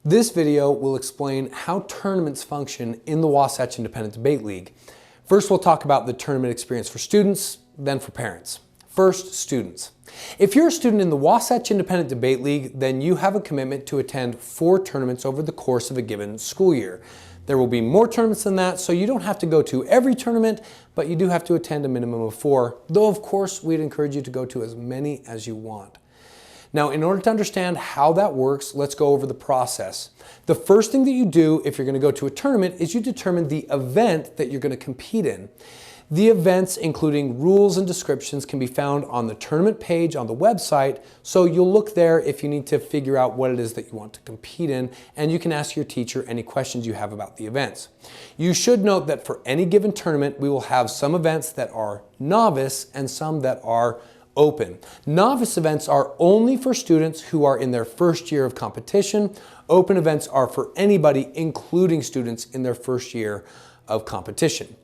This video will explain how tournaments function in the Wasatch Independent Debate League. First, we'll talk about the tournament experience for students, then for parents. First, students. If you're a student in the Wasatch Independent Debate League, then you have a commitment to attend 4 tournaments over the course of a given school year. There will be more tournaments than that, so you don't have to go to every tournament, but you do have to attend a minimum of 4, though of course we'd encourage you to go to as many as you want. Now, in order to understand how that works, let's go over the process. The first thing that you do if you're going to go to a tournament is you determine the event that you're going to compete in. The events, including rules and descriptions, can be found on the tournament page on the website, so you'll look there if you need to figure out what it is that you want to compete in, and you can ask your teacher any questions you have about the events. You should note that for any given tournament, we will have some events that are novice and some that are open. Novice events are only for students who are in their first year of competition. Open events are for anybody, including students in their first year of competition.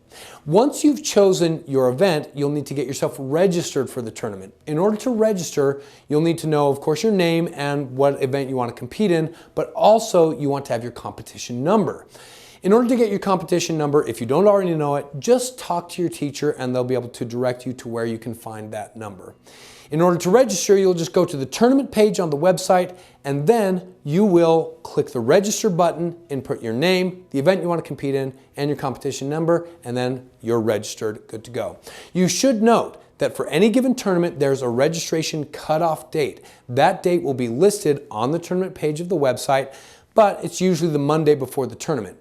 Once you've chosen your event, you'll need to get yourself registered for the tournament. In order to register, you'll need to know, of course, your name and what event you want to compete in, but also you want to have your competition number. In order to get your competition number, if you don't already know it, just talk to your teacher and they'll be able to direct you to where you can find that number. In order to register, you'll just go to the tournament page on the website, and then you will click the register button, input your name, the event you want to compete in, and your competition number, and then you're registered, good to go. You should note that for any given tournament, there's a registration cutoff date. That date will be listed on the tournament page of the website, but it's usually the Monday before the tournament.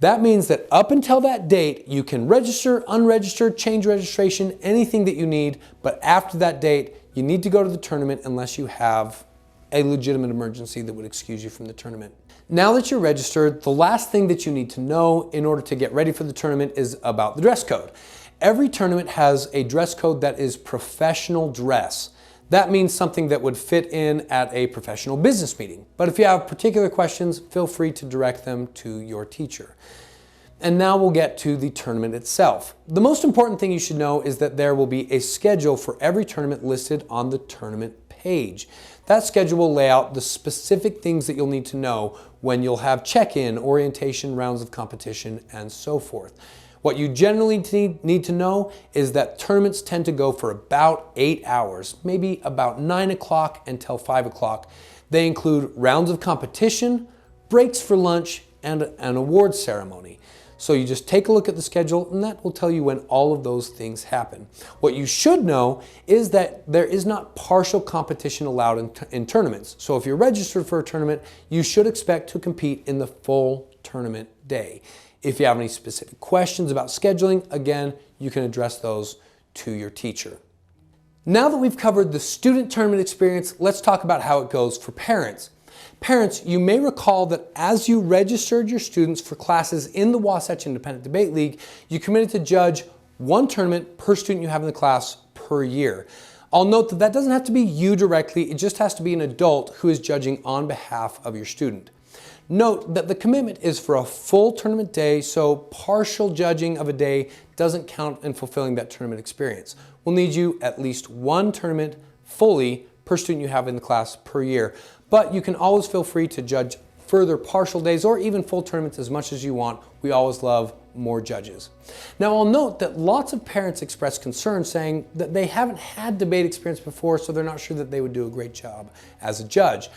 That means that up until that date, you can register, unregister, change registration, anything that you need, but after that date, you need to go to the tournament unless you have a legitimate emergency that would excuse you from the tournament. Now that you're registered, the last thing that you need to know in order to get ready for the tournament is about the dress code. Every tournament has a dress code that is professional dress. That means something that would fit in at a professional business meeting. But if you have particular questions, feel free to direct them to your teacher. And now we'll get to the tournament itself. The most important thing you should know is that there will be a schedule for every tournament listed on the tournament page. That schedule will lay out the specific things that you'll need to know when you'll have check-in, orientation, rounds of competition, and so forth. What you generally need to know is that tournaments tend to go for about 8 hours, maybe about 9 o'clock until 5 o'clock. They include rounds of competition, breaks for lunch, and an awards ceremony. So you just take a look at the schedule and that will tell you when all of those things happen. What you should know is that there is not partial competition allowed in tournaments. So if you're registered for a tournament, you should expect to compete in the full tournament day. If you have any specific questions about scheduling, again, you can address those to your teacher. Now that we've covered the student tournament experience, let's talk about how it goes for parents. Parents, you may recall that as you registered your students for classes in the Wasatch Independent Debate League, you committed to judge 1 tournament per student you have in the class per year. I'll note that that doesn't have to be you directly, it just has to be an adult who is judging on behalf of your student. Note that the commitment is for a full tournament day, so partial judging of a day doesn't count in fulfilling that tournament experience. We'll need you at least 1 tournament fully per student you have in the class per year. But you can always feel free to judge further partial days or even full tournaments as much as you want. We always love more judges. Now I'll note that lots of parents express concern saying that they haven't had debate experience before, so they're not sure that they would do a great job as a judge.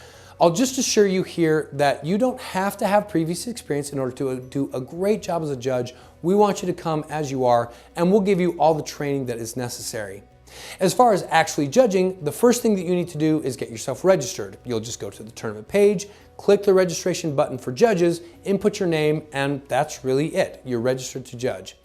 I'll just assure you here that you don't have to have previous experience in order to do a great job as a judge. We want you to come as you are, and we'll give you all the training that is necessary. As far as actually judging, the first thing that you need to do is get yourself registered. You'll just go to the tournament page, click the registration button for judges, input your name, and that's really it. You're registered to judge.